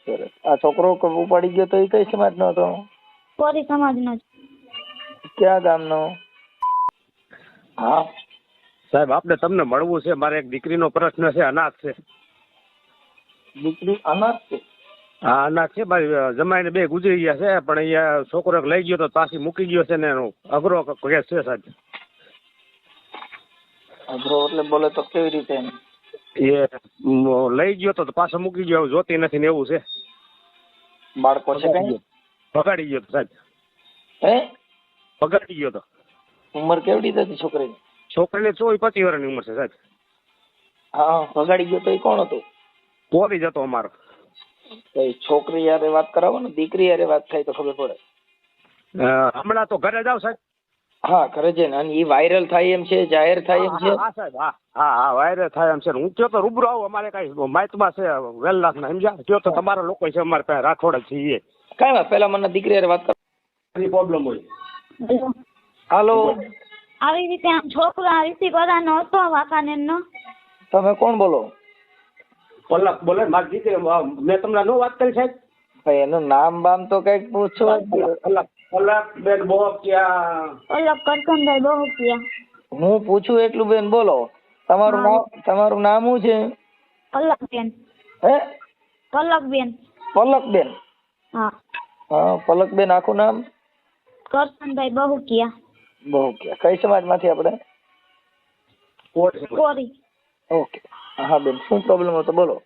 સરસ. આ છોકરો ઉપાડી ગયો તો એ કઈ સમાજનો હતો? કોરી સમાજનો જ. ક્યાં ગામનો? હા સાહેબ, આપણે તમને મળવું છે. મારે એક દીકરીનો પ્રશ્ન છે, અનાથ છે. દીકરી અનાથ છે? હા અનાથ છે. મારી જમાઈને 2 ગુજરી ગયા છે, પણ અહીંયા છોકરો એક લઈ ગયો તો પાછી મૂકી ગયો છે ને એનો અઘરો કેસ છે સાહેબ. અઘરો એટલે બોલે તો કેવી રીતે? એ લઈ ગયો તો પાછો મૂકી ગયો, જોતી નથી ને એવું છે. બાળકો છે કઈ? ભગાડી ગયો તો સાહેબ. હે? ભગાડી ગયો તો. ઉંમર કેવડી હતી છોકરીની? છોકરીને 24-25 વર્ષની ઉંમર છે સાહેબ. હા, ભગાડી ગયો તો એ કોણ હતું? પોરી જ હતો અમારો. છોકરી યારે વાત કરાવો ને, દીકરી યારે વાત થાય તો ખબર પડે. હમણાં તો ઘરે જાવ સાહેબ. હા ઘરે છે ને. અને એ વાયરલ થાય એમ છે, જાહેર થાય એમ છે? હા સાહેબ, હા વાયરલ થાય એમ છે. હું કયો તો રૂબરૂ આવું, અમારે કઈ માહિતમાં છે વેલનાથ ના, સમજ્યા? કયો તો તમારા લોકો છે અમારે પાસે રાઠોડ જ છીએ. કઈ વાત, પેલા મને દીકરી યારે વાત કરો. પ્રોબ્લેમ હોય. હાલો, આવી રીતે આમ છોકરો આ રીતે કરવાનો હતો વાંકાનેર નો. તમે કોણ બોલો? પલક બોલે. મારી દીકરી મેં તમને નો વાત કરી સાહેબ? ભાઈ એનું નામ બામ તો કઈક પૂછો. પલક બેન બોહકિયા. પલક કરકનભાઈ બહુકિયા. હું પૂછું એટલું બેન બોલો. તમારું નામ શું છે? પલકબેન. હે? પલકબેન. પલકબેન? હા. હા પલકબેન, આખું નામ? કરકનભાઈ બહુકિયા. બહુકિયા. કઈ સમાજ માંથી આપણે? કોરી. ઓકે. હા બેન, શું પ્રોબ્લેમ હતો બોલો.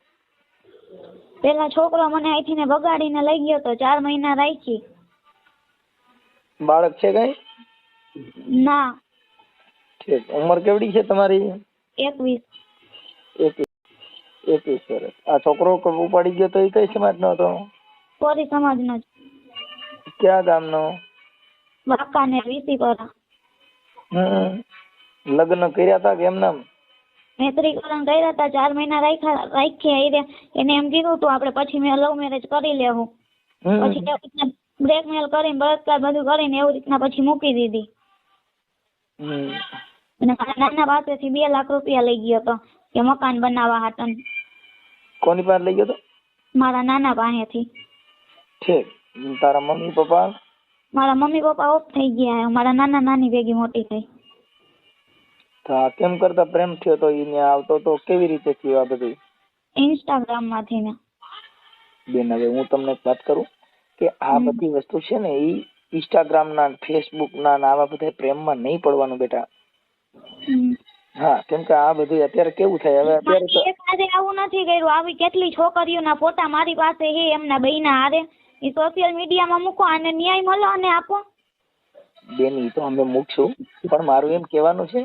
પેલા છોકરો મને અહીંથી ને બગાડીને લઈ ગયો તો, 4 મહિના રાખી. બાળક છે કઈ? ના. ઠીક. ઉંમર કેવડી છે તમારી? 21. 21 વર્ષ. આ છોકરો ઉપાડી ગયો તો એ કઈ સમાજનો હતો? કોરી સમાજનો જ. ક્યાં ગામનો? વાંકાનેર વીસીપરા. લગ્ન કર્યા હતા કે એમ નામ? મૈત્રીકરણ કર્યા હતા, 4 મહિના રાખ્યા. એને એમ કીધું તું આપણે પછી મેં લવ મેરેજ કરી લેવું. પછી બ્લેકમેલ કરીને બળાત્કાર બધું કરીને એવું રીતના પછી મૂકી દીધી. અને મારા નાના પાસેથી 2 લાખ રૂપિયા લઈ ગયો હતો કે મકાન બનાવવા હાટન. કોની પાસે લઈ ગયો તો? મારા નાના પાસેથી. ઠીક. તારા મમ્મી પપ્પા? મારા મમ્મી પપ્પા ઓફ થઈ ગયા. મારા નાના નાની ભેગી મોટી થઈ. કેમ કરતા પ્રેમ થયો તો? એને આવતો તો કેવી રીતે થયું આ બધું? ઇન્સ્ટાગ્રામ માંથી ને. બેન હવે હું તમને એક વાત કરું કે આ બધી વસ્તુ છે ને એ ઇન્સ્ટાગ્રામ ના, ફેસબુક ના આવા બધા પ્રેમમાં નહીં પડવાનું બેટા. હા, કેમ કે આ બધું અત્યારે કેવું થાય હવે, અત્યારે તો આજે આવું નથી કર્યું. આવી કેટલી છોકરીઓના ફોટા મારી પાસે છે એમના બહેના હારે. એ સોશિયલ મીડિયામાં મૂકો અને ન્યાય મળો અને આપો. બેન ઈ તો અમે મૂકશું, પણ મારું એમ કહેવાનું છે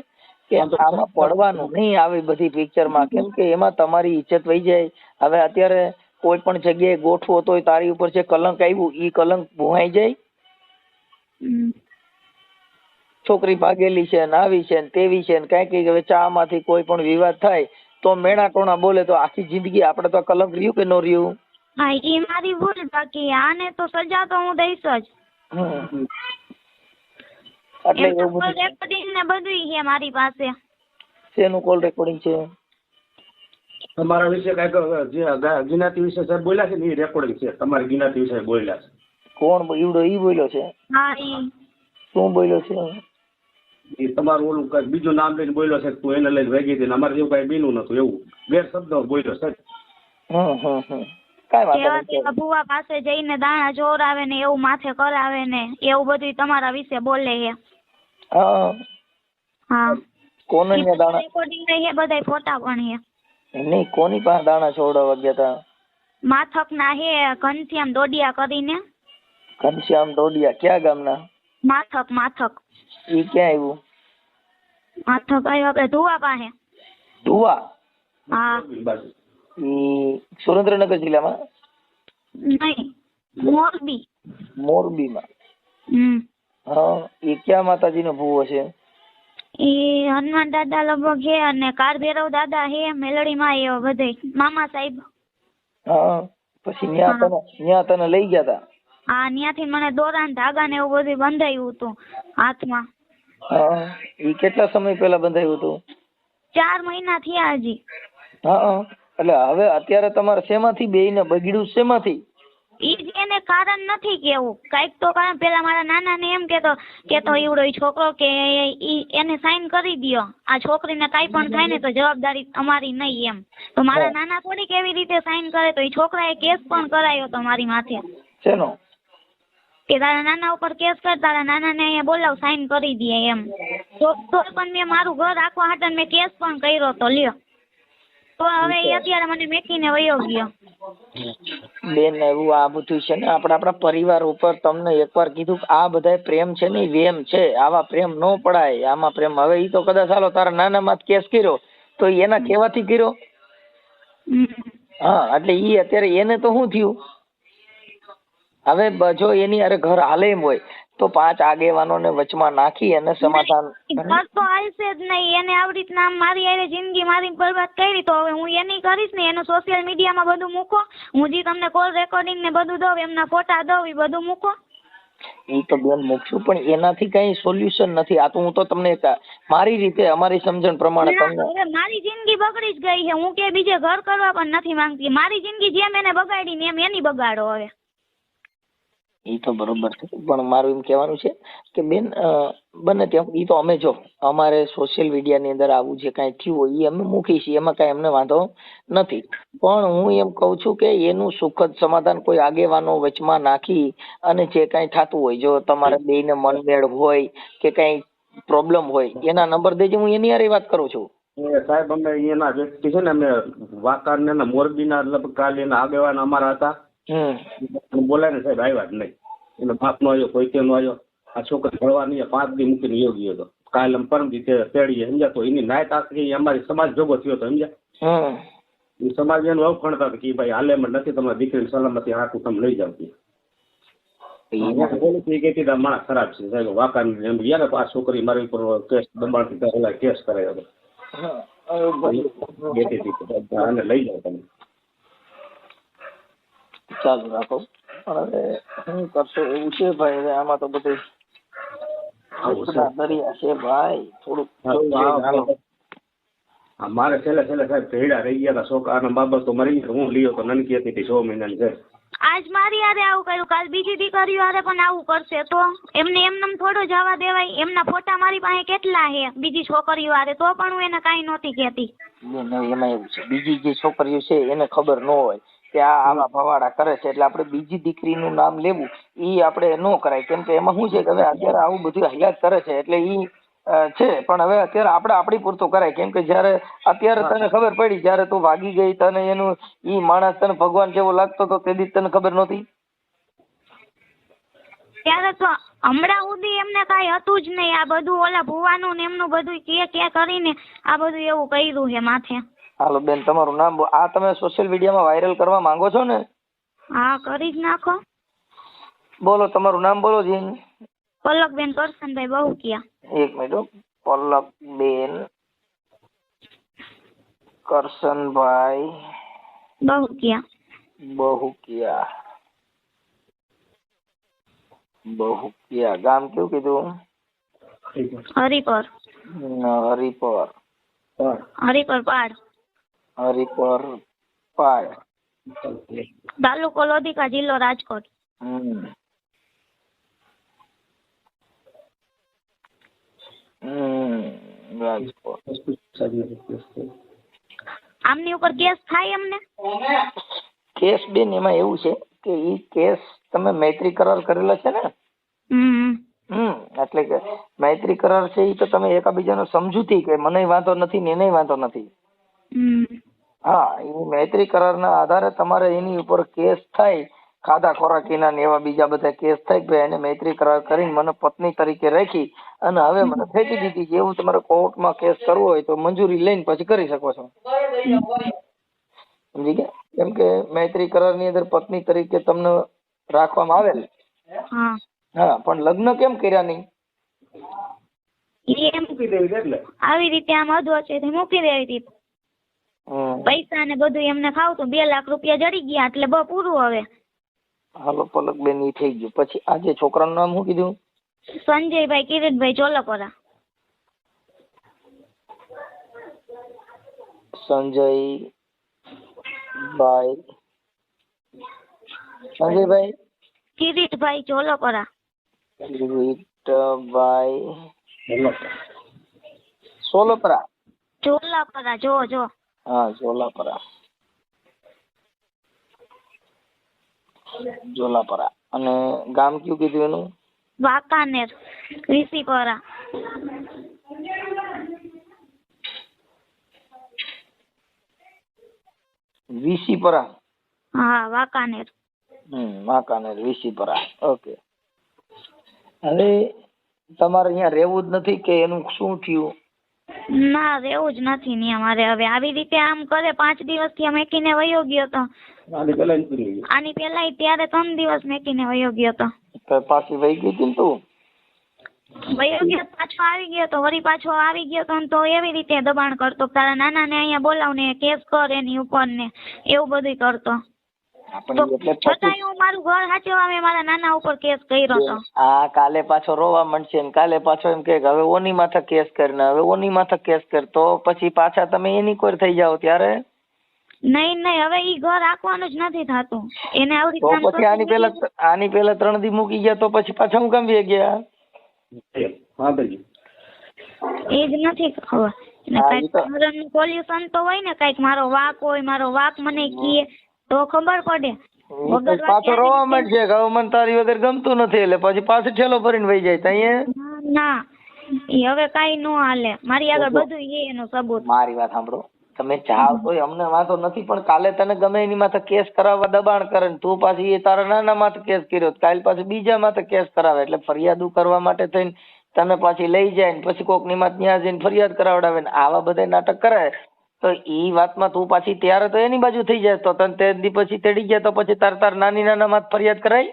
કે આમાં પડવાનું નહીં આવી બધી પિક્ચરમાં. કેમ કે એમાં તમારી ઇજ્જત વહી જાય. હવે અત્યારે કોઈ પણ જગ્યાએ ગોઠવો તો તારી ઉપર જે કલંક આવ્યું એ કલંક ભૂવાઈ જાય. છોકરી ભાગેલી છે ને આવી છે ને તેવી છે ને કઈક હવે ચા માંથી કોઈ પણ વિવાદ થાય તો મેણા ટોણા બોલે તો આખી જિંદગી આપણે તો કલંક રહ્યું કે ન રહ્યું? હા, એ મારી ભૂલ. બાકી આને તો સજા તો હું દઈશ જ. એટલે એવું રેકોર્ડિંગ ને બધું છે મારી પાસે. શેનું કોલ રેકોર્ડિંગ છે? તમારા વિશે કઈક જ્ઞાતિ વિશે સર બોલ્યા છે ને, એ રેકોર્ડિંગ છે. તમારી જ્ઞાતિ વિશે બોલ્યા છે. કોણ ઈવડો? ઈ બોલ્યો છે? હા. ઈ શું બોલ્યો છે? એ તમારું ઓલું કઈ બીજું નામ લઈને બોલ્યો છે, તું એને લઈને ભેગી હતી. અમારે જેવું કઈ બીનું નતું, એવું ગેરશબ્દ બોલ્યો છે. કઈ વાત નહીં. ભુવા પાસે જઈને દાણા ચોરાવે ને એવું માથે કરાવે ને એવું બધું તમારા વિશે બોલે છે. હા. કોને દાણા રેકોર્ડિંગ છે, બધાય ફોટા પણ છે. નહીં, કોની પાસે દાણા છોડવા ગયા હતા? માથક ના હે, ઘનશ્યામ ડોડિયા કરીને. ઘનશ્યામ ડોડિયા ક્યાં ગામના? માથક. ઈ ક્યાં આવ્યું? માથક આવ્યું આપણે ધુવા પાસે. ધુવા? હા. ઈ સુરેન્દ્રનગર જિલ્લામાં? નહીં, મોરબીમાં. હા. એ ક્યાં માતાજીનો ભૂવો છે? એ હનુમાન દાદા લગભગ છે અને કાળભૈરવ દાદા હે, મેલડીમાં એ બધે મામા સાહેબ. હા. પછી ન્યા તને લઈ ગયા તા? હા, ત્યાંથી મને દોરા ને ધાગા ને એવું બધું બંધાયું હતું હાથમાં. હા. એ કેટલા સમય પહેલા બંધાયું હતું? 4 મહિના થયા હજી. હા. એટલે હવે અત્યારે તમારે શેમાંથી બેયને બગડ્યું શેમાંથી? ઈ જ એને કારણ નથી કેવું, કાંઈક તો કારણ. પેલા મારા નાનાને એમ કેતો ઈવડો ઈ છોકરો કે ઈ એને સાઈન કરી દ્યો, આ છોકરીને કાંઈ પણ થાય ને તો જવાબદારી અમારી નહીં એમ. તો મારા નાના થોડીક એવી રીતે સાઈન કરે, તો ઈ છોકરાએ કેસ પણ કરાયો તો મારી માથે. શેનો? કે તારા નાના ઉપર કેસ કર, તારા નાનાને અહીંયા બોલાવ, સાઈન કરી દે એમ. તો પણ મેં મારું ઘર રાખવા હાટે મેં કેસ પણ કર્યો તો લ્યો. તો હવે એ અત્યારે મને મેકીને વયો ગયો. બેન એવું આ બધું છે ને આપણા પરિવાર ઉપર તમને એકવાર કીધું કે આ બધા પ્રેમ છે ને વેમ છે, આવા પ્રેમ ન પડાય, આમાં પ્રેમ. હવે ઈ તો કદાચ હાલો તારા નાના માં કેસ કર્યો તો એના કેવાથી કર્યો. હા, એટલે ઈ અત્યારે એને તો શું થયું? હવે જો એની અરે ઘર હાલે એમ હોય તો 5 આગેવાનોને વચમાં નાખી અને સમાધાન. ઘર તો હાલશે જ નહીં. એને આવી રીતના મારી હારે જિંદગી મારી બરબાદ કરી, તો હવે હું એની કરીશ ને. એનું સોશિયલ મીડિયામાં બધું મૂકો, હું જે તમને કોલ રેકોર્ડિંગ ને બધું દઉં, એમના ફોટા દઉં, એ બધું મૂકો. એ તો બેન મૂકશું, પણ એનાથી કઈ સોલ્યુશન નથી. આ તો હું તો તમને મારી રીતે અમારી સમજણ પ્રમાણે તમને. મારી જિંદગી બગડી જ ગઈ છે. હું કે બીજે ઘર કરવા પણ નથી માંગતી. મારી જિંદગી જેમ એને બગાડી ને એમ એની બગાડો હવે. એ તો બરોબર છે, પણ મારું એમ કહેવાનું છે કે બેન બને ત્યાં એ તો અમે જો અમારે સોશિયલ મીડિયાની અંદર આવું જે કાંઈ થયું હોય એ અમે મૂકી છીએ, એમાં કાંઈ અમને વાંધો નથી. પણ હું એમ કહું છું કે એનું સુખદ સમાધાન કોઈ આગેવાનો વચમાં નાખી અને જે કાંઈ થતું હોય, જો તમારે બેયને મનમેળ હોય કે કાંઈ પ્રોબ્લેમ હોય, એના નંબર દેજો, હું એની હારે વાત કરું છું. સાહેબ અમે એના વ્યક્તિ છે ને, અમે વાંકાનેરના મોરબીના લગભગ કાલે એના આગેવાન અમારા હતા. બોલાય ને સાહેબ આવ્યા જ નહીં. એનો બાપ નો આવ્યો, કોઈ કે નો આવ્યો. આ છોકરી ભણવા નહીં, 5 દી મૂકીને યોગી હતો. કાલે પરમ દી તેડીએ સમજ્યા. તો એની નાયત આખી અમારી સમાજ જોગો થયો હતો સમજ્યા. એ સમાજ એનું એવું ખણતા હતા કે ભાઈ હાલે એમ નથી, તમારી દીકરી સલામતી હાકું તમે લઈ જાવ. માણસ ખરાબ છે સાહેબ. વાંકા એમ યાર આ છોકરી મારી ઉપર કેસ દબાણથી કેસ કરાયો હતો. આને લઈ જાવ તમે. ચાલુ રાખો. હવે શું કરશો એવું છે ભાઈ. હવે આમાં તો બધું દરિયા છે ભાઈ. થોડુંક મારે છેલ્લે સાહેબ ભેડા રહી ગયા હતા છોકરા બાબત તો મરી ગયો. હું લીયો તો નનકી હતી 6 મહિનાની છે. આજ મારી હારે આવું કર્યું, કાલ બીજી દીકરીઓ હારે પણ આવું કરશે તો એમને એમનેમ થોડો જવા દેવાય. એમના ફોટા મારી પાસે કેટલા છે બીજી છોકરીઓ હારે, તો પણ હું એને કાંઈ નહોતી કહેતી. એમાં એવું છે, બીજી જે છોકરીઓ છે એને ખબર ન હોય કે આ આવા ભવાડા કરે છે, એટલે આપણે બીજી દીકરીનું નામ લેવું ઈ આપણે ન કરાય. કેમ કે એમાં શું છે કે હવે અત્યારે આવું બધું હયાત કરે છે એટલે ઈ છે. પણ હવે અત્યારે આપણે આપણી પૂરતું કરાય. કેમ કે જયારે અત્યારે તને ખબર પડી, જયારે તું ભાગી ગઈ, તને એનું ઈ માણસ તને ભગવાન જેવો લાગતો હતો, તે દી તને ખબર નહોતી. ત્યારે તો હમણાં સુધી એમને કાંઈ હતું જ નહીં. આ બધું ઓલા ભુવાનું ને એમનું બધું કે કરીને આ બધું એવું કર્યું છે માથે. હાલો બેન, તમારું નામ આ તમે સોશિયલ મીડિયામાં વાયરલ કરવા માંગો છો ને? હા, કરી જ નાખો. બોલો તમારું નામ બોલો જીન. પલકબેન કરશનભાઈ બહુકિયા. એક મિનિટ. પલકબેન કરશનભાઈ બહુકિયા. ગામ કેવું કીધું? હરિપર પાડ. તાલુકો લોધિકા, જિલ્લો રાજકોટ. આમની ઉપર કેસ થાય એમને? કેસ બેન એમાં એવું છે કે ઈ કેસ તમે મૈત્રી કરાર કરેલો છે ને? એટલે કે મૈત્રી કરાર છે ઈ તો તમે એકાબીજાનો સમજૂતી કે મને વાંધો નથી ને એને વાંધો નથી. હા, એ મૈત્રી કરારના આધારે તમારે એની ઉપર કેસ થાય, ખાધા ખોરાકીના ને એવા બીજા બધા કેસ થાય કે એને મૈત્રી કરાર કરીને મને પત્ની તરીકે રાખી અને હવે મને ફેંકી દીધી. એવું તમારે કોર્ટમાં કેસ કરવો હોય તો મંજૂરી લઈને પછી કરી શકો છો. સમજી ગયા? કેમ કે મૈત્રી કરાર ની અંદર પત્ની તરીકે તમને રાખવામાં આવેલ. હા, પણ લગ્ન કેમ કર્યા નહીં? આવી રીતે આમ અધવચ્ચેથી મૂકી દેવી હતી. પૈસા ને બધું એમને ખાવતું. 2 લાખ રૂપિયા જડી ગયા એટલે બહુ પૂરું. હવે હાલો પલકબેન, ઈ થઈ ગયું. પછી આજે છોકરાનું નામ શું કીધું? સંજયભાઈ કિરીટભાઈ ચોલકોરા. ભાઈ સંજયભાઈ કિરીટભાઈ ચોલોપરા. કિરીટભાઈ સોલપરા. ચોલાપરા જો હા ચોલાપરા. ચોલાપરા. અને ગામ કયું કીધું એનું? વાંકાનેર વીસીપરા. વીસીપરા. હા વાંકાનેર. વાંકાનેર વીસીપરા. ઓકે. હવે તમારે અહીંયા રહેવું જ નથી કે એનું શું થયું? ના રહેવું જ નથી ને અમારે. હવે આવી રીતે આમ કરે 5 દિવસથી મેકીને વયો ગયો તો. આની પેલા ત્યારે 3 દિવસ મેકીને વયો ગયો તો. પાછી વહી ગઈ હતી ને તું? વયો ગયો પાછો આવી ગયો તો વળી પાછો આવી ગયો તો એવી રીતે દબાણ કરતો તારા નાના ને અહીંયા બોલાવને કેસ કર એની ઉપર ને એવું બધું કરતો. છતાંય હું મારું ઘર સાચવવા મેં મારા નાના ઉપર કેસ કર્યો તો. આ કાલે પાછો રોવા માંડશે ને કાલે પાછો એમ કે હવે ઓની માથે કેસ કરીને હવે ઓની માથે કેસ કર તો પછી પાછા તમે એની કોઈ થઈ જાઓ ત્યારે? નહીં હવે ઈ ઘર રાખવાનું જ નથી થતું એને આવી તો પછી આની પેલા 3 દી મૂકી ગયા તો પછી પાછા હું કેમ વે ગયા? એ જ નથી ખબર. સોલ્યુશન તો હોય ને કઈક મારો વાક હોય મારો વાક મને કીએ તો ખબર પડે. પાછો રોવા માંડશે કે મને તારી વગર ગમતું નથી એટલે પછી પાછો ઠેલો ભરીને વહી જાય ત્યાં. ના એ હવે કઈ નો હાલે. મારી આગળ બધું છે એનું સબૂત. મારી વાત સાંભળો. તમે ચાવ તો અમને વાંધો નથી પણ કાલે તને ગમે એની માથે કેસ કરાવવા દબાણ કરે ને તું પાછી એ તારા નાના માથે કેસ કર્યો કાલે પાછું બીજા માથે કેસ કરાવે એટલે ફરિયાદ કરવા માટે થઈને તને પાછી લઈ જાય ને પછી કોકની માં ત્યાં જઈને ફરિયાદ કરાવડાવે ને આવા બધા નાટક કરે તો ઈ વાતમાં તું પાછી ત્યારે તો એની બાજુ થઈ જાય તો તને તે દી પછી તેડી ગયા તો પછી તાર નાના માં ફરિયાદ કરાય?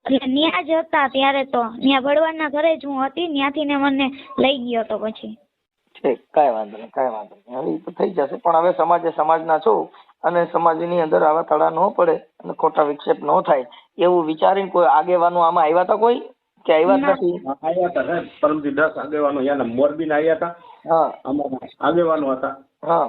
એટલે ન્યા જ હતા ત્યારે તો ન્યા ભડવાના ઘરે જ હું હતી ત્યાંથી ને મને લઈ ગયો તો પછી. કાંઈ વાંધો નહીં હવે એ તો થઈ જશે પણ હવે સમાજના છો અને સમાજની અંદર આવા તળા ન પડે અને ખોટા વિક્ષેપ ન થાય એવું વિચારીને કોઈ આગેવાનો આમાં આવ્યા હતા કોઈ કે આવ્યા જ નથી? આવ્યા હતા સાહેબ પરમથી 10 આગેવાનો યાના મોરબીના આવ્યા હતા. હા અમારા આગેવાનો હતા. હા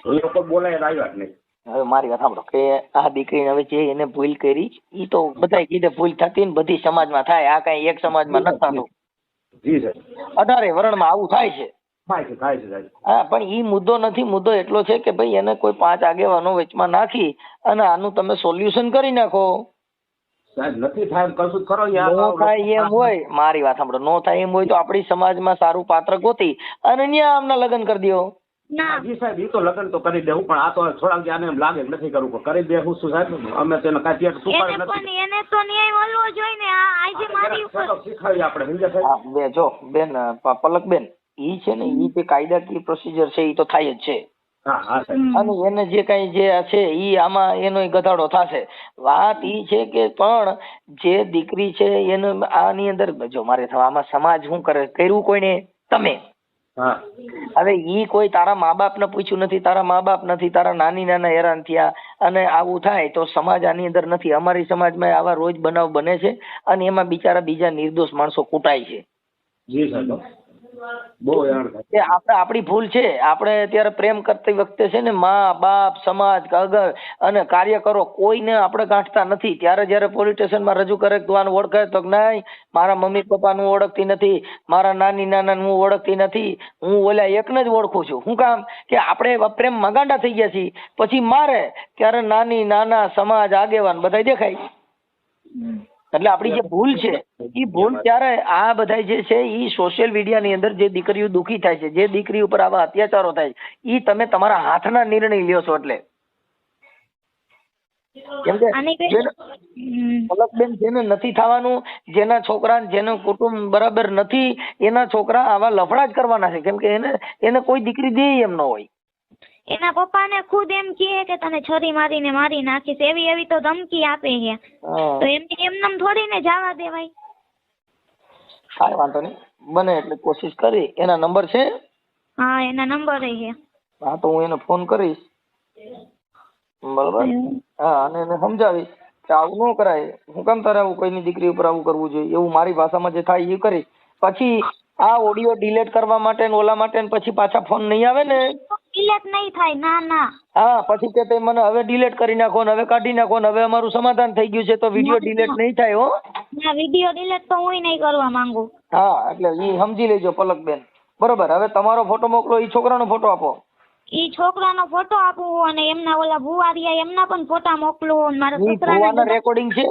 એ લોકો બોલાય આવ્યા જ નહીં. હવે મારી વાત સાંભળો કે આ દીકરીને હવે જે એને ભૂલ કરી ઈ તો બધાય કીધે ભૂલ થતી ને બધી સમાજમાં થાય આ કઈ એક સમાજમાં નથી થતું. જી સર 18 વર્ણમાં આવું થાય છે. હા પણ ઈ મુદ્દો નથી. મુદ્દો એટલો છે કે ભાઈ એને કોઈ 5 આગેવાનો વચમાં નાખી અને આનું તમે સોલ્યુશન કરી નાખો. નથી થાય કશું કરો યાર. નો થાય એમ હોય મારી વાત સાંભળો નો થાય એમ હોય તો આપણી સમાજમાં સારું પાત્ર ગોતી અને ન્યા આમના લગ્ન કરી દો. જી સાહેબ એ તો લગ્ન તો કરી દેવું પણ આ તો થોડાક આને એમ લાગે નથી કરવું પણ કરી દે હું શું સાહેબ અમે તેને કાંઈ સુપાડ નથી. એને તો ન્યાય મળવો જોઈએ ને. આ આજે મારી ઉપર શીખવાડી આપણે સમજ્યા સાહેબ. બે જો બેન પલકબેન ઈ છે ને ઈ જે કાયદાકીય પ્રોસિજર છે ઈ તો થાય જ છે. અને એને જે કઈ જે છે ઈ આમાં એનો ગધાડો થશે. વાત ઈ છે કે પણ જે દીકરી છે એને આની અંદર જો મારે આમાં સમાજ શું કરે કર્યું કોઈને તમે હવે ઈ કોઈ તારા મા બાપ ને પૂછ્યું નથી તારા મા બાપ નથી તારા નાના હેરાન થયા અને આવું થાય તો સમાજ આની અંદર નથી. અમારી સમાજમાં આવા રોજ બનાવ બને છે અને એમાં બિચારા બીજા નિર્દોષ માણસો કૂટાય છે. જી સાહેબ આપણી ભૂલ છે. આપણે અત્યારે પ્રેમ કરતી વખતે છે ને મા બાપ સમાજ અગર અને કાર્યકરો કોઈને આપણે ગાંઠતા નથી. ત્યારે જયારે પોલીસ સ્ટેશનમાં રજૂ કરે તું આને ઓળખે તો નહીં મારા મમ્મી પપ્પાનું ઓળખતી નથી મારા નાના હું ઓળખતી નથી હું ઓલા એકને જ ઓળખું છું. શું કામ કે આપણે પ્રેમમાં ગાંડા થઈ ગયા છીએ. પછી મારે ત્યારે નાના સમાજ આગેવાન બધા દેખાય. એટલે આપણી જે ભૂલ છે એ ભૂલ ત્યારે આ બધા જે છે એ સોશિયલ મીડિયા ની અંદર જે દીકરીઓ દુખી થાય છે જે દીકરી ઉપર આવા અત્યાચારો થાય એ તમે તમારા હાથના નિર્ણય લ્યો છો. એટલે કેમ કે પલકબેન જેને નથી થવાનું જેના છોકરા જેનું કુટુંબ બરાબર નથી એના છોકરા આવા લફડા જ કરવાના છે. કેમ કે એને કોઈ દીકરી દે એમ ન હોય. એના પપ્પાને ખુદ એમ કહે કે તને છરી મારીને મારી નાખીશ એવી તો ધમકી આપે છે. તો એમને થોડી ને જવા દેવાય. કાંઈ વાંધો નહીં બને એટલે કોશિશ કરી. એના નંબર છે? હા એના નંબર છે. હા તો હું એને ફોન કરીશ બરાબર. હા અને એને સમજાવીશ કે આવું ન કરાય. હું કામ તારે આવું કોઈની દીકરી ઉપર આવું કરવું જોઈએ એવું મારી ભાષામાં જે થાય એ કરીશ. પછી આ ઓડિયો ડિલીટ કરવા માટે ને ઓલા માટે ને પછી પાછા ફોન નહીં આવે ને? ડિલીટ નહીં થાય, ના ના. હા, પછી કે તે મને હવે ડિલીટ કરી નાખો ને હવે કાઢી નાખો ને હવે અમારું સમાધાન થઈ ગયું છે તો વિડીયો ડિલીટ નહીં થાય હો. ના, વિડીયો ડિલીટ તો હું નહીં કરવા માંગુ. હા, એટલે ઈ સમજી લેજો પલકબેન. બરોબર, હવે તમારો ફોટો મોકલો, ઈ છોકરાનો ફોટો આપો. ઈ છોકરાનો ફોટો આપું અને એમના ઓલા ભુવારિયા એમના પણ ફોટા મોકલું અને મારા ઈ ભુવાના રેકોર્ડિંગ છે?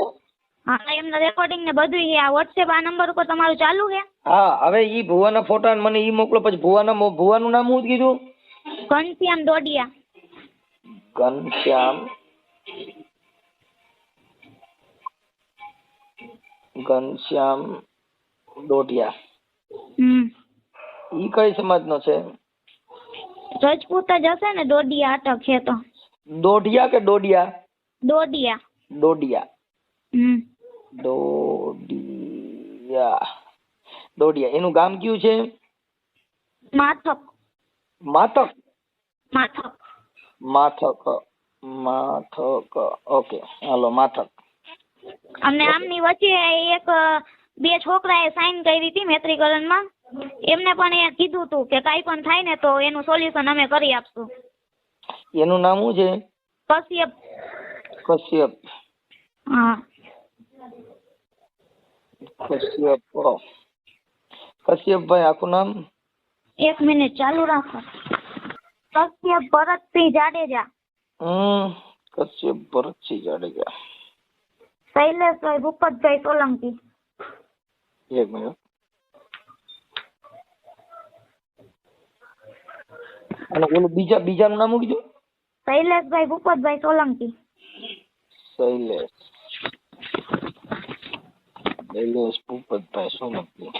હા, એમના રેકોર્ડિંગ ને બધું છે. આ WhatsApp આ નંબર ઉપર તમારું ચાલુ છે? હા, હવે ઈ ભુવાના ફોટા મને ઈ મોકલો. પછી ભુવાનું નામ શું કીધું? ઘનશ્યામ ડોડિયા. ઘનશ્યામ ડોડિયા. ઈ કઈ સમાજનો છે? રજપૂત જ હશે ને. ડોડિયા અટક છે તો. દોઢિયા કે ડોડિયા? ડોડિયા. ડોડિયા. ડોડિયા. એનું ગામ કયું છે? માથક. માથક. માથક. માથક. માથક. ઓકે, હાલો માથક. અમને આમની વચ્ચે એક બે છોકરાએ સાઈન કરી હતી મૈત્રીકરણમાં. એમને પણ એ કીધું હતું કે કાંઈ પણ થાય ને તો એનું સોલ્યુશન અમે કરી આપશું. એનું નામ શું છે? કશ્યપ. કશ્યપ. હા, કશ્યપ. કશ્યપભાઈ આખું નામ? એક મિનિટ ચાલુ રાખો. કશ્યપ ભરતસિંહ જાડેજા. કશ્યપ ભરતસિંહ જાડેજા. શૈલેષભાઈ ભૂપતભાઈ સોલંકી. એક મિનિટ. અને ઓલું બીજાનું નામ શું કીધું? શૈલેષભાઈ ભૂપતભાઈ સોલંકી. શૈલેષ ભૂપતભાઈ સોલંકી.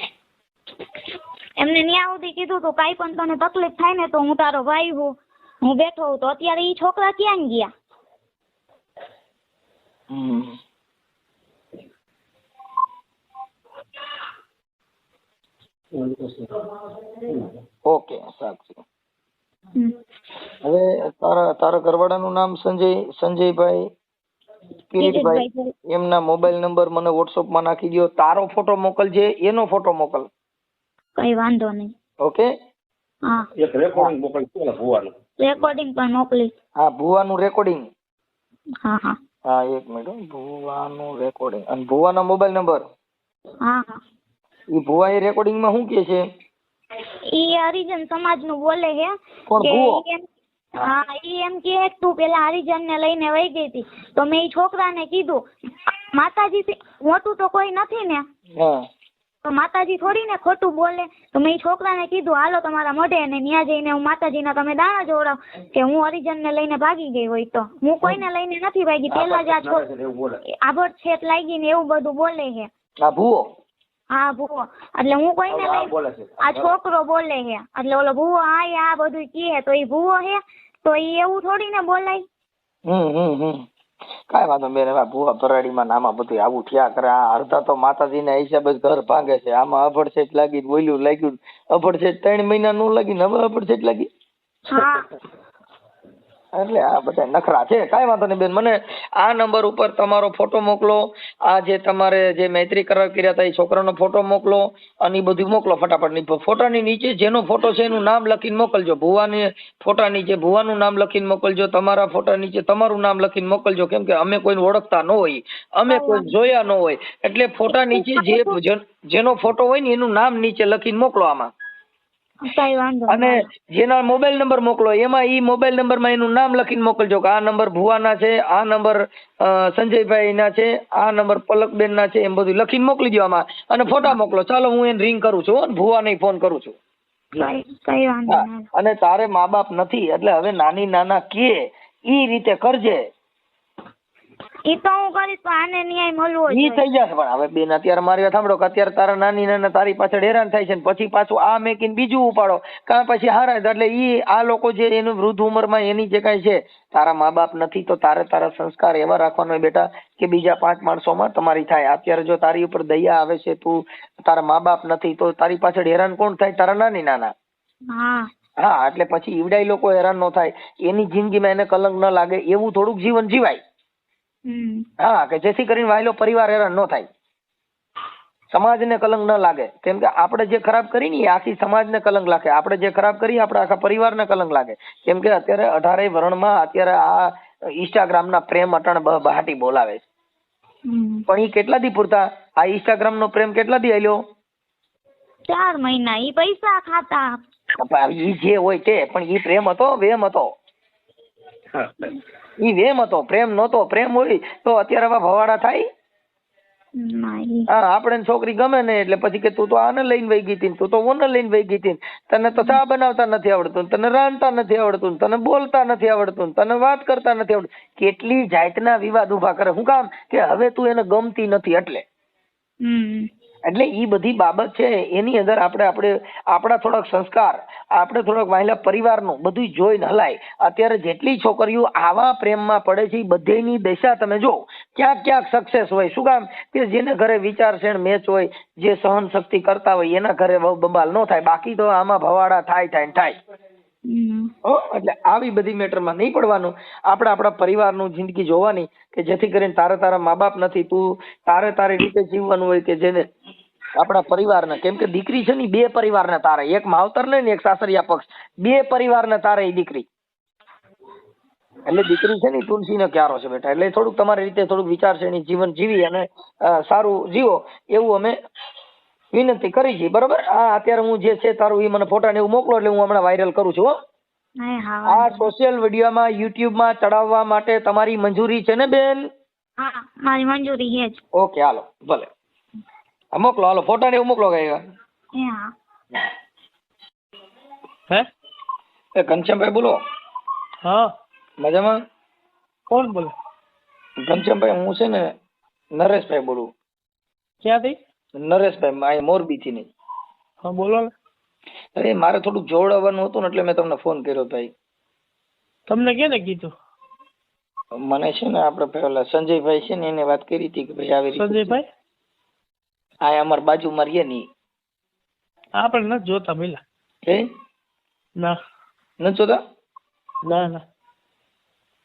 એમને ન્યા સુધી કીધું તો કાંઈ પણ તને તકલીફ થાય ને તો હું તારો ભાઈ હું બેઠો હું. તો અત્યારે ઈ છોકરા ક્યાં ગયા? ઓકે, સાક્ષી. હવે તારા ઘરવાળાનું નામ સંજયભાઈ કિરીટભાઈ. એમના મોબાઈલ નંબર મને WhatsApp માં નાખી દો. તારો ફોટો મોકલજે, એનો ફોટો મોકલ. કઈ વાંધો નહીં. ઓકે. હા, એક રેકોર્ડિંગ મોકલજો ભુવાનું. રેકોર્ડિંગ પણ મોકલી. હા, ભુવાનું રેકોર્ડિંગ. હા હા હા, એક મિનિટ. ભુવાનું રેકોર્ડિંગ અને ભુવાના મોબાઈલ નંબર. હા હા. ઈ ભુવા એ રેકોર્ડિંગ માં શું કે છે? ઈ હરિજન સમાજ નું બોલે છે કોણ ભુવો? હા, ઈ એમ કે તું પેલા હરિજન ને લઈને વહી ગઈ હતી તો મેં ઈ છોકરાને કીધું માતાજી થી મોટું તો કોઈ નથી ને. હા, તો માતાજી થોડી ને ખોટું બોલે. તો મેં ઈ છોકરાને કીધું હાલો તમારા મોઢે ને ન્યા જઈને હું માતાજીના તમે દાણા જોડાવ કે હું હરિજન ને લઈને ભાગી ગઈ હોય. તો હું કોઈને લઈને નથી ભાગી. પેલા જ આ આભટ છેટ લાગી ને એવું બધું બોલે છે. આ ભુવો? હા, ભૂવો. એટલે હું કોઈને લઈ આ છોકરો બોલે છે એટલે ઓલો ભૂવો આ બધું કહે તો ઈ ભૂવો છે તો ઈ એવું થોડી ને બોલાય. કાંઈ વાંધો બેન. હવે ભુવા ભરાડીમાં આમાં બધું આવું થયા કરે. આ અડધા તો માતાજીના હિસાબે જ ઘર ભાંગે છે. આમાં અભડસેટ લાગી બોલ્યું લાગ્યું. અભડસેટ 3 મહિના નું લાગી ને હવે અભડસેટ લાગી. હા, એટલે આ બધા નખરા છે. કાંઈ વાંધો નહીં બેન. મને આ નંબર ઉપર તમારો ફોટો મોકલો. આ જે તમારે જે મૈત્રી કરાર કર્યા હતા એ છોકરાનો ફોટો મોકલો અને એ બધું મોકલો ફટાફટ. ફોટાની નીચે જેનો ફોટો છે એનું નામ લખીને મોકલજો. ભુવાની ફોટા નીચે ભુવાનું નામ લખીને મોકલજો. તમારા ફોટા નીચે તમારું નામ લખીને મોકલજો. કેમ કે અમે કોઈને ઓળખતા ન હોય, અમે કોઈ જોયા ન હોય. એટલે ફોટા નીચે જેનો ફોટો હોય ને એનું નામ નીચે લખીને મોકલો આમાં. અને જેના મોબાઈલ નંબર મોકલો એમાં ઈ મોબાઈલ નંબર માં એનું નામ લખીને મોકલજો કે આ નંબર ભુવાના છે, આ નંબર સંજયભાઈ ના છે, આ નંબર પલકબેન ના છે. એમ બધું લખીને મોકલી દો આમાં અને ફોટા મોકલો. ચાલો હું એને રિંગ કરું છું, ભુવાને ફોન કરું છું. અને તારે મા બાપ નથી એટલે હવે નાના કે ઈ રીતે કરજે. ઈ તો હું કરીશ પણ આને ન્યાય મળવો જોઈએ. ઈ થઈ જશે. પણ હવે બેન અત્યારે મારી વાત સાંભળો કે અત્યારે તારા નાની તારી પાછળ હેરાન થાય છે ને પછી પાછું આ મેકીને બીજું ઉપાડો કાં પછી હારા. એટલે ઈ આ લોકો જે એનું વૃદ્ધ ઉંમરમાં એની જે કાંઈ છે તારા મા બાપ નથી તો તારા સંસ્કાર એવા રાખવાનો હોય બેટા કે બીજા 5 માણસોમાં તમારી થાય. અત્યારે જો તારી ઉપર દયા આવે છે, તું તારા મા બાપ નથી તો તારી પાછળ હેરાન કોણ થાય? તારા નાના. હા, એટલે પછી ઈવડાઈ લોકો હેરાન ન થાય. એની જિંદગીમાં એને કલંક ન લાગે એવું થોડુંક જીવન જીવાય. હા, કે જેથી કરીને વાયલો પરિવાર હેરાન ન થાય. સમાજને કલંક ન લાગે, કેમ કે આપણે જે ખરાબ કરી ને એ આખી સમાજને કલંક લાગે, આપણે જે ખરાબ કરી આપણે આખા પરિવારને કલંક લાગે. કેમ કે અત્યારે 18 વર્ણમાં અત્યારે આ ઇન્સ્ટાગ્રામ ના પ્રેમ અટણ બહાટી બોલાવે છે, પણ એ કેટલા દી પૂરતા? આ ઇન્સ્ટાગ્રામ નો પ્રેમ કેટલા દી આલ્યો? 4 મહિના. ઈ પૈસા ખાતા ઈ જે હોય તે, પણ ઈ પ્રેમ હતો? વેમ હતો? ઈ વેમ હતો, પ્રેમ નહોતો. પ્રેમ હોય તો અત્યારે આવા ભવાડા થાય? હા, આપણે છોકરી ગમે ને એટલે પછી કે તું તો આને લઈને વહી ગઈ હતી, તું તો ઓને લઈને વહી ગઈ હતી, તને તો ચા બનાવતા નથી આવડતું, તને રાંધતા નથી આવડતું, તને બોલતા નથી આવડતું, તને વાત કરતા નથી આવડતું. કેટલી જાતના વિવાદ ઉભા કરે. શું કામ? કે હવે તું એને ગમતી નથી એટલે. એટલે ઈ બધી બાબત છે, એની અંદર આપણા થોડાક સંસ્કાર, આપણે થોડાક વાયલા પરિવારનું બધું જોઈને હલાય. અત્યારે જેટલી છોકરીઓ આવા પ્રેમમાં પડે છે એ બધીની દશા તમે જો ક્યાંક ક્યાંક સક્સેસ હોય. શું કામ? કે જેને ઘરે વિચારશીલ મેચ હોય, જે સહન શક્તિ કરતા હોય એના ઘરે બહુ બબાલ ન થાય. બાકી તો આમાં ભવાડા થાય. એટલે આવી બધી મેટરમાં નહીં પડવાનું. આપણે આપણા પરિવારનું જિંદગી જોવાની, કે જેથી કરીને તારા મા બાપ નથી, તું તારી રીતે જીવવાનું હોય, કે જેને આપણા પરિવારને. કેમ કે દીકરી છે ને 2 પરિવારને તારે, એક માવતર ને એક સાસરિયા પક્ષ, 2 પરિવારને તારે એ દીકરી. એટલે દીકરી છે ને તુલસીનો ક્યારો છે બેટા. એટલે થોડુંક તમારી રીતે થોડુંક વિચારશીલ જીવન જીવી અને સારું જીવો એવું અમે વિનંતી કરી છે. બરોબર? અત્યારે હું જે છે તારું એ મને ફોટા ને એવું મોકલો, એટલે હું હમણાં વાયરલ કરું છું. આ સોશિયલ મીડિયામાં યુટ્યુબમાં ચડાવવા માટે તમારી મંજૂરી છે ને બેન? હા, મારી મંજૂરી છે જ. ઓકે, હાલો ભલે મોકલો. હાલો ફોટા ને એવું મોકલો. હે ઘનશ્યામભાઈ બોલો? હા, મજામાં? કોણ બોલે? ઘનશ્યામભાઈ હું છે ને નરેશભાઈ બોલું. ક્યાંથી? નરેશભાઈ મોરબી થી. નહીં? હા બોલો ને. અરે મારે થોડુંક જોડાવાનું હતું ને એટલે મેં તમને ફોન કર્યો ભાઈ. તમને કેને કીધું? મને છે ને આપણે પેલા સંજયભાઈ છે ને એને વાત કરી હતી કે ભાઈ આવી રીતે. સંજયભાઈ? આ અમાર બાજુમાં રહીએ ની. આપણે નથી જોતા પેલા. હે? ના. નથી જોતા? ના.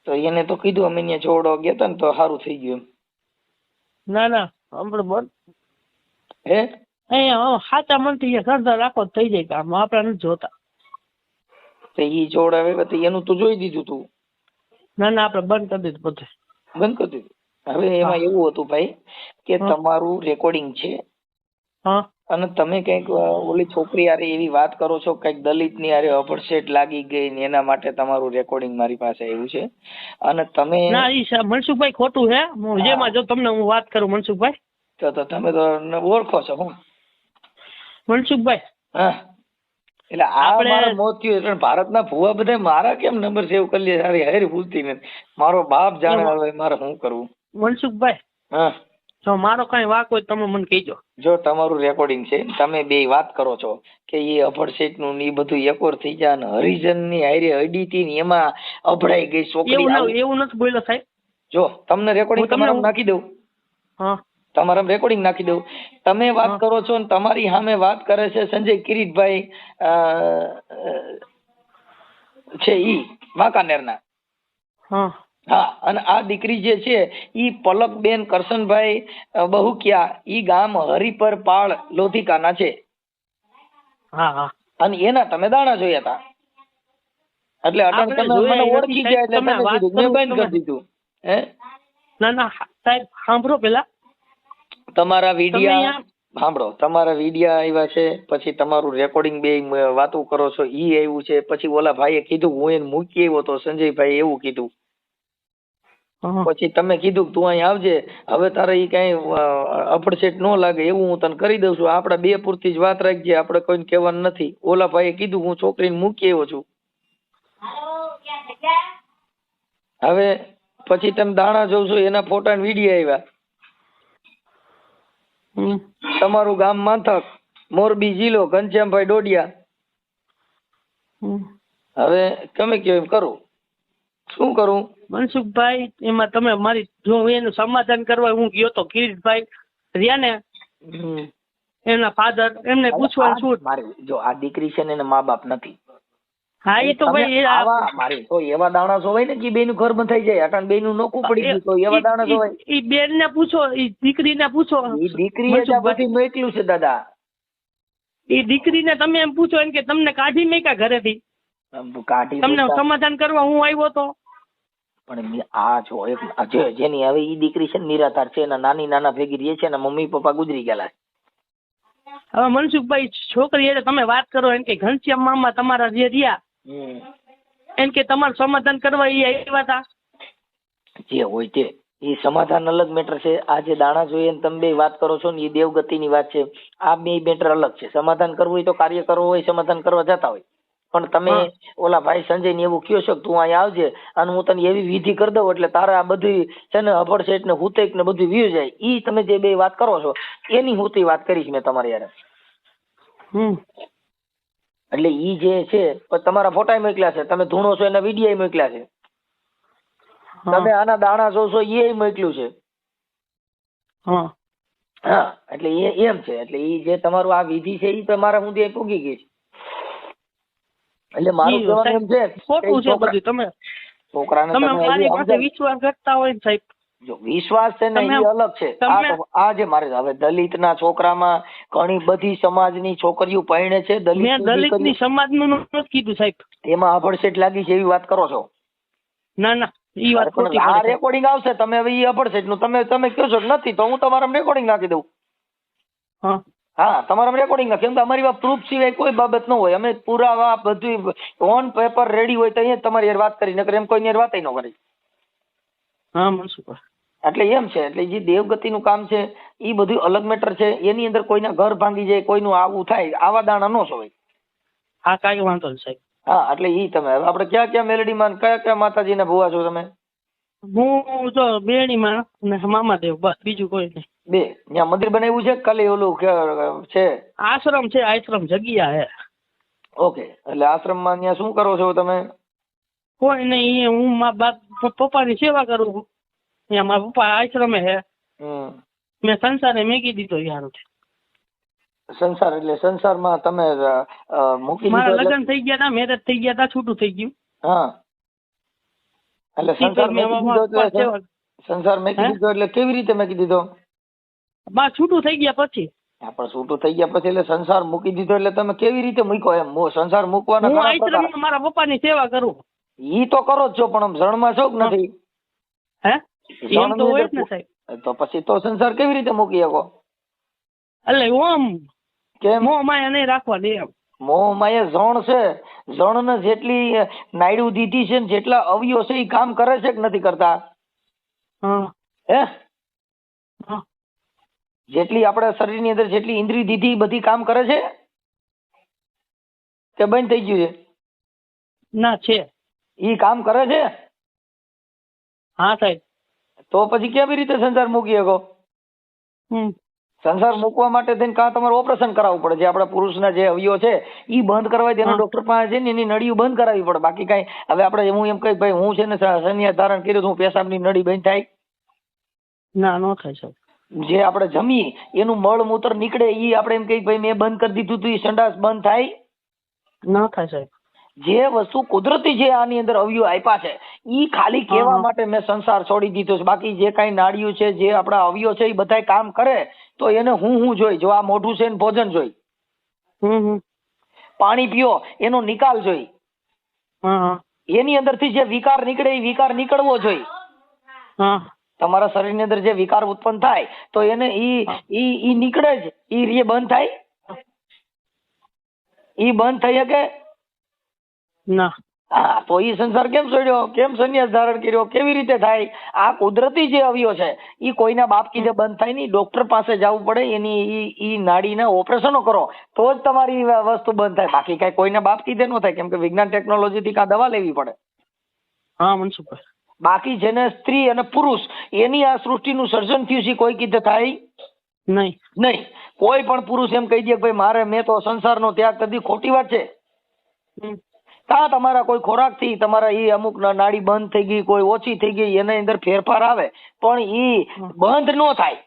તો એને તો કીધું અમે અહીંયા જોડવા ગયા હતા ને તો સારું થઈ ગયું એમ. ના આપણે બોલ. હે? અહીંયા સાચા મનથી શ્રદ્ધા રાખો થઈ જાય કામ. આપણે નથી જોતા. તો ઈ જોડાવે તો એનું તો જોઈ દીધું તું. ના આપણે બંધ કરી દીધું બધું. બંધ કરી દીધું. હવે એમાં એવું હતું ભાઈ કે તમારું રેકોર્ડિંગ છે અને તમે કઈક ઓલી છોકરી હારે એવી વાત કરો છો, કઈક દલિત ની હારે અપરસેટ લાગી ગઈ ને એના માટે તમારું રેકોર્ડિંગ મારી પાસે આવ્યું છે. અને તમે ના ઈ મનસુખભાઈ ખોટું છે. જેમાં જો તમને હું વાત કરું મનસુખભાઈ, તો તમે તો ઓળખો છો હું મનસુખભાઈ? હા, એટલે આ મારા મોત થયું એટલે ભારતના ભુવા બધા મારા કેમ નંબર સેવ કરી લે? સારી હારી ભૂલતી નથી. મારો બાપ જાણે હવે મારે શું કરવું. મનસુખભાઈ, હા, જો મારો કઈ વાક હોય તમે મને કહેજો. જો તમારું રેકોર્ડિંગ છે, તમે બે વાત કરો છો કે એ અભડસેટ નું ને બધું એકોર થઈ જાય ને હરિજન ની હારે અડીતી ને એમાં અભડાઈ ગઈ છોકરી. એવું નથી બોલ્યો સાહેબ. જો તમને રેકોર્ડિંગ તમારા નાખી દઉં. હા, તમારા રેકોર્ડિંગ નાખી દઉં. તમે વાત કરો છો ને તમારી સામે વાત કરે છે સંજય કિરીટભાઈ છે ઈ વાંકાનેરના. હા, અને આ દીકરી જે છે ઈ પલકબેન કરશનભાઈ બહુકિયા, ઈ ગામ હરિપર પાળ લોધિકાના છે. અને એના તમે દાણા જોયા હતા એટલે અટણ તમે મને ઓળખી ગયા એટલે તમે કીધું મેં બંધ કરી દીધું. હે? ના સાહેબ સાંભળો પેલા. તમારા વિડિયા સાંભળો. તમારા વિડિયા આવ્યા છે, પછી તમારું રેકોર્ડિંગ બે વાતો કરો છો ઈ આવ્યું છે, પછી ઓલા ભાઈએ કીધું હું એને મૂકી આવ્યો તો સંજયભાઈ એવું કીધું. પછી તમે કીધું તું અહીં આવજે, હવે તારે ઈ કઈ અપડસેટ ન લાગે એવું હું તને કરી દઉં છું. આપડા બે પૂરતી જ વાત રાખજે, આપણે કોઈને કહેવાનું નથી. ઓલા ભાઈએ કીધું હું છોકરીને મૂકી આવ્યો છું. હવે પછી તમે દાણા જોવ છો એના ફોટા ને વિડીયો આવ્યા. તમારું ગામ માંથક, મોરબી જિલ્લો, ઘનશ્યામભાઈ ડોડિયા. હવે તમે કયો એમ કરું. શું કરું મનસુખભાઈ? એમાં તમે મારી જો એનું સમાધાન કરવા હું ગયો તો કિરીટભાઈ રહ્યા ને એમના ફાધર, એમને પૂછવાનું શું? મારી જો આ દીકરી છે ને એના મા બાપ નથી. હા એ તો ભાઈ એ આવા મારી તો એવા દાણા જોવાય ને કે બેનું ઘર બંધાઈ જાય અટાણ બેનું નોખું પડી ગયું તો એવા દાણા જોવાય. ઈ બેન ને પૂછો, ઈ દીકરીને પૂછો. એ દીકરીએ જ આ બધું મોકલ્યું છે દાદા. એ દીકરીને તમે એમ પૂછો એમ કે તમને કાઢી મેકા ઘરેથી, કાઢી તમને સમાધાન કરવા હું આવ્યો તો. પણ આ જો એક જેની હવે ઈ દીકરી છે ને નિરાધાર છે, એના નાની નાના ભેગી રહે છે, એના મમ્મી પપ્પા ગુજરી ગયેલા છે. હવે મનસુખભાઈ છોકરી એટલે તમે વાત કરો એમ કે ઘનશ્યામ મામા તમારા જે રહ્યા એમ કે તમારું સમાધાન કરવા એ આવ્યા હતા. જે હોય તે એ સમાધાન અલગ મેટર છે. આ જે દાણા જોઈએ ને તમે બે વાત કરો છો ને એ દેવગતિની વાત છે. આ બે મેટર અલગ છે. સમાધાન કરવું હોય તો કાર્ય કરવું હોય સમાધાન કરવા જતા હોય, પણ તમે ઓલા ભાઈ સંજય ને એવું કયો છો કે તું અહીંયા આવજે અને હું તને એવી વિધિ કરી દઉં એટલે તારે આ બધું છે ને અભડસેટ ને હુતેક ને બધું વ્યુ જાય. ઈ તમે જે બે વાત કરો છો એની હુતી વાત કરીશ મેં તમારી યાર. એટલે ઈ જે છે તમારા ફોટા મોકલ્યા છે, તમે ધૂણો છો એના વિડીયો મોકલ્યા છે, તમે આના દાણા જોશો એ મોકલ્યું છે. હા એટલે એ એમ છે. એટલે ઈ જે તમારું આ વિધિ છે ઈ તમારા સુધી પૂગી ગઈ છે. એટલે મારું કહેવાનું એમ છે ખોટું છે બધું. તમે છોકરાને તમે મારી પાસે વિશ્વાસ કરતા હોય ને સાહેબ, જો વિશ્વાસ છે ને એ અલગ છે. આ જે મારે હવે દલિત ના છોકરામાં ઘણી બધી સમાજની છોકરીઓ પરણે છે. દલિત ની સમાજ નું નથી કીધું સાહેબ, એમાં અભડસેટ લાગી છે એવી વાત કરો છો. ના ના ઈ વાત ખોટી. આ રેકોર્ડિંગ આવશે તમે હવે ઈ અભડસેટ નું તમે કહો છો નથી તો હું તમારા રેકોર્ડિંગ નાખી દઉં. હા તમારા રેકોર્ડિંગ નાખી. કેમ કે અમારી વાત પ્રૂફ સિવાય કોઈ બાબત ન હોય. અમે પુરાવા બધું ઓન પેપર રેડી હોય તો અહીંયા તમારી વાત કરી નકર એમ કોઈ વાત ન કરી. હા મનસુખ. એટલે એમ છે. એટલે જે દેવગતિનું કામ છે એ બધું અલગ મેટર છે. એની અંદર કોઈના ઘર ભાંગી જાય, કોઈનું આવું થાય, આવા દાણા ન હોય. હા કાંઈ વાંધો નહીં સાહેબ. હા એટલે ઈ તમે આપણે ક્યાં ક્યાં મેલડીમાં કયા માતાજીના ભુવા છો તમે? હું તો બેણીમાં ને મામાદેવ, બસ બીજું કોઈ નહીં. બે ત્યાં મંદિર બનાવ્યું છે ખાલી ઓલું છે? આશ્રમ છે, આશ્રમ જગ્યા હે. ઓકે. એટલે આશ્રમમાં ત્યાં શું કરો છો તમે? કોઈ નહીં, હું મારા પપ્પાની સેવા કરું છું. અહીંયા મારા પપ્પા આશ્રમે હે. મેં સંસારે મેકી દીધો યાર. સંસાર એટલે સંસારમાં તમે મૂકી દીધો? મારા લગ્ન થઈ ગયા હતા, મેરેજ થઈ ગયા હતા, છૂટું થઈ ગયું. હા એટલે સંસાર મેકી દીધો એટલે કેવી રીતે મેકી દીધો? બા છૂટું થઈ ગયા પછી. હા પણ છૂટું થઈ ગયા પછી એટલે સંસાર મૂકી દીધો એટલે તમે કેવી રીતે મૂક્યો એમ? સંસાર મૂકવાના હું આશ્રમમાં મારા પપ્પાની સેવા કરું. ઈ તો કરો જ છો પણ આમ જણમાં છો કે નથી? હે એમ તો હોય જ ને સાહેબ. તો પછી તો સંસાર કેવી રીતે મૂકી શકો? એટલે ઓમ કેમ મોહ માયા નહીં રાખવા દે એમ. મોહ માયા જણ છે. જણને જેટલી નાયડું દીધી છે ને જેટલા અવયવ છે એ કામ કરે છે કે નથી કરતા? હે જેટલી આપણા શરીરની અંદર જેટલી ઇન્દ્રિય દીધી બધી કામ કરે છે કે બંધ થઈ ગયું છે? ના છે. ઈ કામ કરે છે? હા સાહેબ. તો પછી કેવી રીતે સંસાર મૂકી શકો? સંસાર મૂકવા માટે થઈને કાં તમારે ઓપરેશન કરાવવું પડે. જે આપણા પુરુષના જે અવયવ છે ઈ બંધ કરવા તેના ડોક્ટર પાસે છે ને એની નળીઓ બંધ કરાવવી પડે. બાકી કઈ હવે આપણે હું એમ કઈ ભાઈ હું છે ને સંન્યાસ ધારણ કર્યું હું પેશાબની નળી બંધ થાય? ના ન થાય સાહેબ. જે આપણે જમીએ એનું મળ મૂત્ર નીકળે ઈ આપણે એમ કઈ ભાઈ મેં બંધ કરી દીધું તું ઈ સંડાસ બંધ થાય? ન થાય સાહેબ. જે વસ્તુ કુદરતી જે આની અંદર અવયવ આપ્યા છે ઈ ખાલી કહેવા માટે મેં સંસાર છોડી દીધો છે. બાકી જે કઈ નાળિયું છે જે આપણા અવયવ છે એ બધા કામ કરે તો એને હું જોઈ. જો આ મોઢું છે ને ભોજન જોઈ, પાણી પીઓ એનો નિકાલ જોઈ, એની અંદરથી જે વિકાર નીકળે એ વિકાર નીકળવો જોઈ. તમારા શરીરની અંદર જે વિકાર ઉત્પન્ન થાય તો એને ઈ નીકળે જ. ઈ રે બંધ થાય? ઈ બંધ થઈ શકે ના. હા તો ઈ સંસાર કેમ છોડ્યો? કેમ સંન્યાસ ધારણ કર્યો? કેવી રીતે થાય? આ કુદરતી જે અવયવ છે ઈ કોઈના બાપ કીધે બંધ થાય નહીં. ડોક્ટર પાસે જવું પડે, એની ઈ નાડીના ઓપરેશનો કરો તો જ તમારી વસ્તુ બંધ થાય. બાકી કઈ કોઈના બાપ કીધે ન થાય. કેમ કે વિજ્ઞાન ટેકનોલોજી થી કા દવા લેવી પડે. હા મનસુખભાઈ. બાકી જેને સ્ત્રી અને પુરુષ એની આ સૃષ્ટિનું સર્જન થયું છે કોઈ કીધે થાય નહીં. નહીં. કોઈ પણ પુરુષ એમ કહી દે ભાઈ મારે મેં તો સંસારનો ત્યાગ કરી દીધો, ખોટી વાત છે. તમારા કોઈ ખોરાક થી તમારા ઈ અમુક નાડી બંધ થઈ ગઈ, કોઈ ઓછી થઈ ગઈ, એના અંદર ફેરફાર આવે પણ ઈ બંધ ન થાય.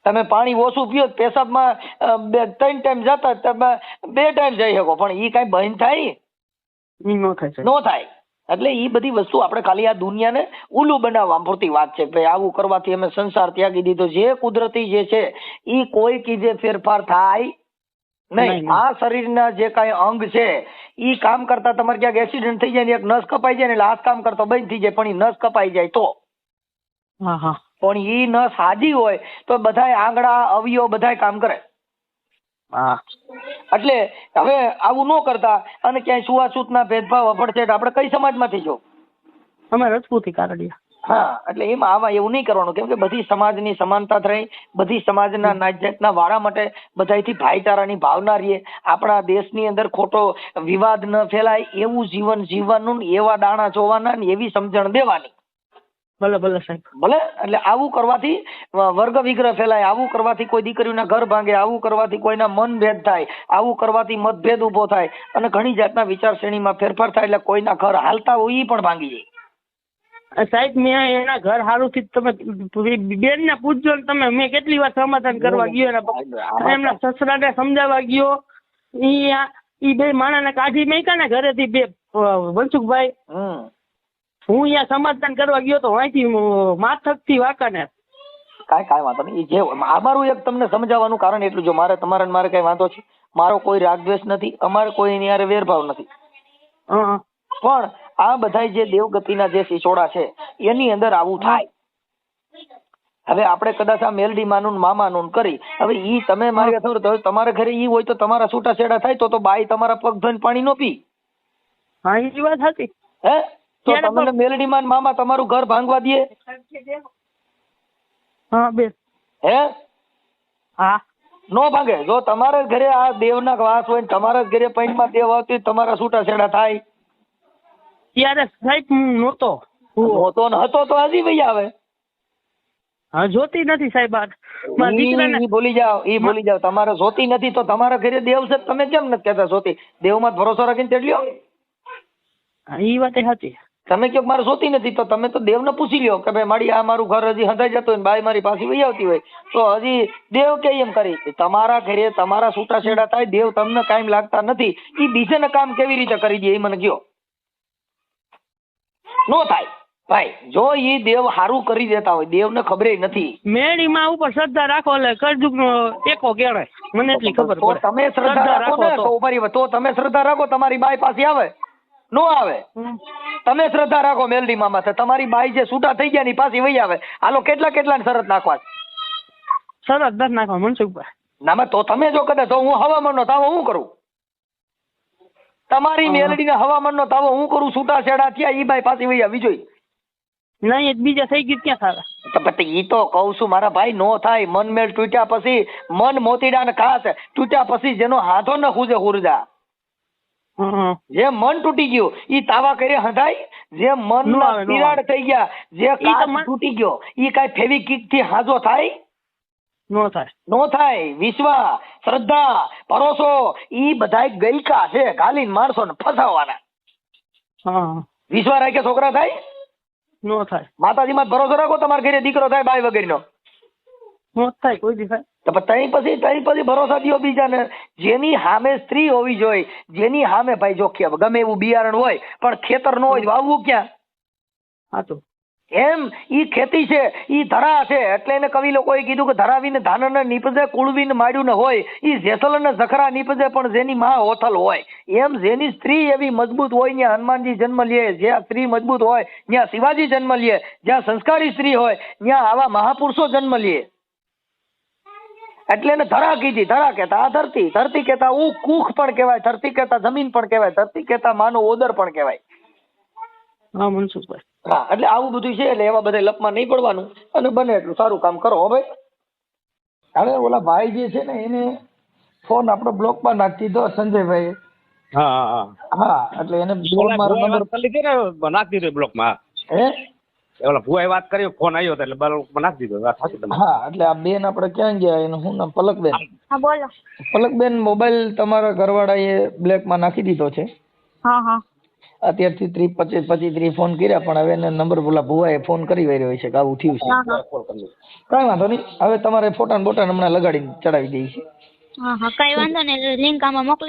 તમે પાણી ઓછું પીઓ પેશાબમાં 3 ટાઈમ જતા તમે 2 ટાઈમ જઈ શકો, પણ ઈ કઈ બંધ થાય? નો થાય નો થાય. એટલે ઈ બધી વસ્તુ આપણે ખાલી આ દુનિયાને ઉલ્લું બનાવવા પૂરતી વાત છે. ભાઈ આવું કરવાથી અમે સંસાર ત્યાગી દીધો. જે કુદરતી જે છે ઈ કોઈ કીજે ફેરફાર થાય નહીં. આ શરીરના જે કાંઈ અંગ છે ઈ કામ કરતા તમારે ક્યાંક એક્સિડન્ટ થઈ જાય ને એક નસ કપાઈ જાય ને એટલે હાથ કામ કરતો બંધ થઈ જાય, પણ ઈ નસ કપાઈ જાય તો પણ ઈ નસ હાજી હોય તો બધાય આંગળા અવયવ બધાય કામ કરે. એટલે હવે આવું ન કરતા અને ક્યાંય છૂઆછૂતના ભેદભાવ અફડછેડ આપણે કઈ સમાજમાંથી છો? અમે રજપૂતી કારડિયા. હા, એટલે એમાં આવા એવું નહીં કરવાનું, કેમ કે બધી સમાજની સમાનતા રહી, બધી સમાજના નાતજાતના વાળા માટે બધાયથી ભાઈચારાની ભાવના રહીએ. આપણા દેશની અંદર ખોટો વિવાદ ન ફેલાય એવું જીવન જીવવાનું, એવા દાણા જોવાના ને એવી સમજણ દેવાની. ભલે ભલે સાહેબ ભલે. એટલે આવું કરવાથી વર્ગ વિગ્રહ ફેલાય, આવું કરવાથી કોઈ દીકરીઓના ઘર ભાંગે, આવું કરવાથી કોઈના મન ભેદ થાય, આવું કરવાથી મતભેદ ઉભો થાય અને ઘણી જાતના વિચારશ્રેણીમાં ફેરફાર થાય, એટલે કોઈના ઘર હાલતા હોય ઈ પણ ભાંગી જાય. સાહેબ મેં એના ઘર હારું થી તમે બેન ને પૂછજો ને તમે, મેં કેટલી વાર સમાધાન કરવા ગયો, એમના સસરાને સમજાવવા ગયો, ઈ બે માણસને કાઢી મેક્યા ને ઘરેથી બે મનસુખભાઈ. હું અહીંયા સમાધાન કરવા ગયો તો અહીંથી માથક થી વાંકાને. કાંઈ વાંધો નહીં. જે અમારું એક તમને સમજાવવાનું કારણ એટલું, જો મારે તમારે મારે કઈ વાંધો છે, મારો કોઈ રાગદ્વેષ નથી, અમારે કોઈ એની હારે વેરભાવ નથી, પણ આ બધા જે દેવગતિના જે સિસોડા છે એની અંદર આવું થાય. હવે આપણે કદાચ આ મેલડી માનું મામાનું કરી, હવે ઈ તમે મારી તો તમારા ઘરે ઈ હોય તો તમારા છૂટા છેડા થાય તો બાઈ તમારા પગ ધોઈને પાણી નો પી. હા એ વાત હતી. હે તો તમને મેલડી માન મામા તમારું ઘર ભાંગવા દે? હા બે. હે હા નો ભાંગે. જો તમારા ઘરે આ દેવના વાસ હોય ને તમારા ઘરે પૈણમાં દેવ આવતી તમારા છૂટા છેડા થાય? ત્યારે સાહેબ હું નહોતો ને હતો તો હજી ભાઈ આવે. હા જોતી નથી સાહેબ. ઈ ભૂલી જાવ તમારે જોતી નથી તો તમારા ઘરે દેવ છે, તમે કેમ નથી કહેતા જોતી? દેવમાં ભરોસો રાખીને તેડલ્યો. ઈ વાત સાચી. તમે કહો મારે જોતી નથી તો તમે તો દેવને પૂછી લ્યો કે ભાઈ મારી આ મારું ઘર હજી હંધાઈ જતું હોય, બાઈ મારી પાસે વહી આવતી હોય તો હજી દેવ કે એમ કરી. તમારા ઘરે તમારા છૂટા છેડા થાય, દેવ તમને કાયમ લાગતા નથી, ઈ બીજાને કામ કેવી રીતે કરી દે એ મને કહો? નો થાય ભાઈ. જો ઈ દેવ હારું કરી દેતા હોય, દેવને ખબર નથી. મેળીમાં ઉપર શ્રદ્ધા રાખો એટલે કરજુક નો ટેકો કેળાય, મને એટલી ખબર પડે. તમે શ્રદ્ધા રાખો ને તો તમે શ્રદ્ધા રાખો, તમારી બાઈ પાસે આવે નો આવે? તમે શ્રદ્ધા રાખો મેલડી મામા, તમારી બાઈ જે છૂટા થઈ ગયા ની પાછી વહી આવે. હાલો કેટલા શરત નાખવા? શરત દસ નાખવા મનસુખભાઈ. ના તો તમે જો કદાચ હું હવામાન નો તાવો હું કરું, તમારી મેલડી ને હવામાન નો તાવો હું કરું, છૂટા છેડા થયા ઈ બાઈ પાછી વહી આવી જોઈ નહીં બીજા થઈ ગયું ક્યાં થાય? તો પછી ઈ તો કઉ છું મારા ભાઈ, નો થાય. મન મેળ તૂટ્યા પછી, મન મોતીડા ને ખાસ તૂટ્યા પછી જેનો હાથો ન ખૂજે હુરજા. જે મન તૂટી ગયું ઈ તાવા કરે હંધાય? જે મન તિરાડ થઈ ગયા, જે કાચ તૂટી ગયો ઈ કઈ ફેવિકિક થી હાજો થાય? નો થાય. વિશ્વાસ, શ્રદ્ધા, ભરોસો ઈ બધાય ગઈકા છે, ગાલીને માણસો ને ફસાવવાના. વિશ્વાસ રાખે છોકરા થાય? નો થાય. માતાજીમાં ભરોસો રાખો, તમારા ઘરે દીકરો થાય બાઈ વગેરેનો? નો થાય કોઈ દી થાય. તો તઈ પછી ભરોસા દ્યો બીજાને. જેની સામે સ્ત્રી હોવી જોઈએ, જેની સામે ભાઈ જો ગમે એવું બિયારણ હોય પણ ખેતર નો હોય વાવવું ક્યાં? સાચું. એમ ઈ ખેતી છે, ઈ ધરા છે, એટલે એને કવિ લોકોએ કીધું કે ધરાવીને ધાનને નીપજે, કુળવીને માડ્યું ને હોય, ઈ જેસલ ને જખરા નીપજે પણ જેની માં હોથલ હોય. એમ જેની સ્ત્રી એવી મજબૂત હોય ત્યાં હનુમાનજી જન્મ લે, જ્યાં સ્ત્રી મજબૂત હોય ત્યાં શિવાજી જન્મ લે, જ્યાં સંસ્કારી સ્ત્રી હોય ત્યાં આવા મહાપુરુષો જન્મ લે. એટલે એને ધરા કીધી. ધરા કહેતા આ ધરતી, ધરતી કહેતા કુખ પણ કહેવાય, ધરતી કહેતા જમીન પણ કહેવાય, ધરતી કહેતા માનો ઓદર પણ કહેવાય. હા મનસુખભાઈ. હા એટલે આવું બધું છે, એટલે એવા બધા લપમાં નહીં પડવાનું અને બને એટલું સારું કામ કરો. હો ભાઈ. હવે ઓલા ભાઈ જે છે ને એને ફોન આપણો બ્લોકમાં નાખી દીધો સંજયભાઈ. હા એટલે એને મારો નંબર નાખી દીધો બ્લોકમાં. હે ઓલા ભુવાએ વાત કરી, ફોન આવ્યો એટલે બ્લોકમાં નાખી દીધો. હા એટલે આ બેન આપણે ક્યાં ગયા, એનું શું નામ? પલકબેન. હા બોલો. પલકબેન મોબાઈલ તમારા ઘરવાળાએ બ્લેકમાં નાખી દીધો છે. હા હા. અત્યારથી 30-25 ફોન કર્યા પણ હવે એને નંબર પેલા ભુવાએ ફોન કરી વાર્યો હોય છે કે આવું થયું છે. કાંઈ વાંધો નહીં, હવે તમારે ફોટા ને બોટા હમણાં લગાડીને ચડાવી દઈએ છીએ. હા કઈ વાંધો નહીં, લિંક આમાં મોકલી